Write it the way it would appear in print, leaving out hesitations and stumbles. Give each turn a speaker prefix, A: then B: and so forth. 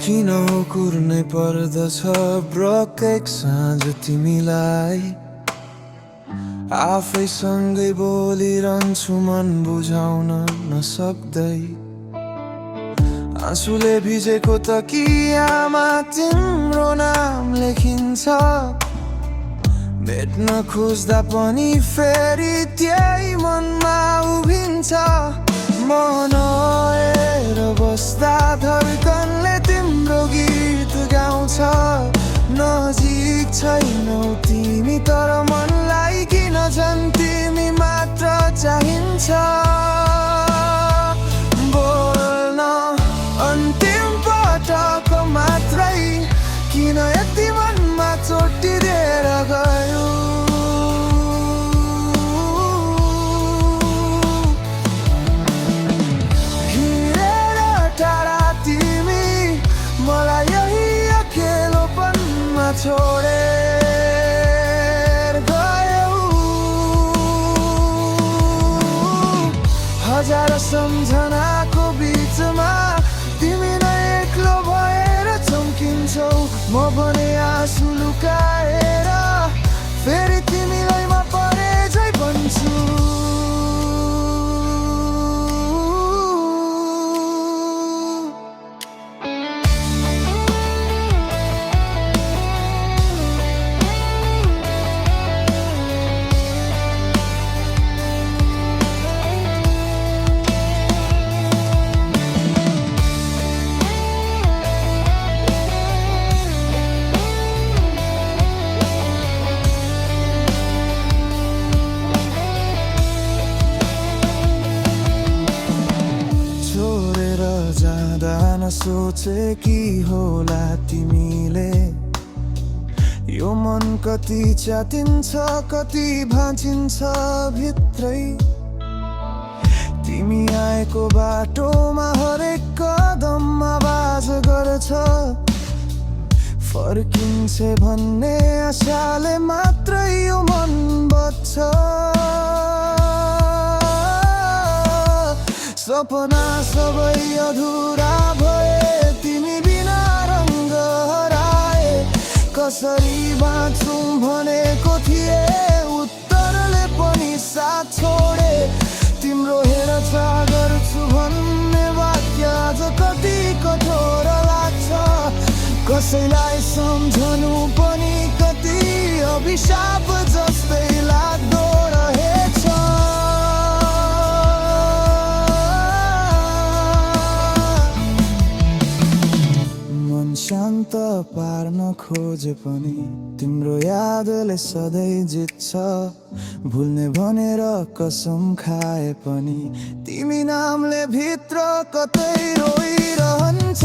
A: किन कुर्नै पर्दछ ब्रक एक साँझ तिमीलाई आफैसँगै बोलिरहन्छु मन बुझाउन नसक्दै आँसुले भिजेको तकियामा तिम्रो नाम लेखिन्छ भेट्न खोज्दा पनि फेरि त्यही मनमा उभिन्छ मनएर बस्दा धड्कनले तिम्रो गीत गाउँछ नजिक छैनौ तिमी तर मनलाई किन झन् तिमी मात्र चाहिन्छ बोल्न अन्तिम पटक मात्रै किन यति मनमा चोटिदिएर गयो हिँडेर टाढा तिमी मलाई यही अकेलोपनमा छोडेर गयौ हजार सम्झनाको बिचमा तिमी नै एक्लो भएर चम्किन्छौ म भने आँसु लुकाएर फेरि तिमीलाई म परे झै भन्छु सोचे कि होला तिमीले यो मन कति च्यातिन्छ कति भाँचिन्छ भित्रै तिमी आएको बाटोमा हरेक कदम आवाज गर्छ फर्किन्छ भन्ने आशाले मात्रै यो मन बच्छ सपना सबै अधुरा भए तिमी बिना रङ्ग हराए कसरी बाँचौँ भनेको थिए उत्तरले पनि साथ छोडे तिम्रो हेरचाह गर्छु भन्ने वाक्य आज कति कठोर लाग्छ कसैलाई सम्झनु पनि कति अभिशाप जस्तै लाग्दो रहेछ शान्त पार्न खोजे पनि तिम्रो यादले सधैँ जित्छ भुल्ने भनेर कसम खाए पनि तिमी नामले भित्र कतै रोइरहन्छ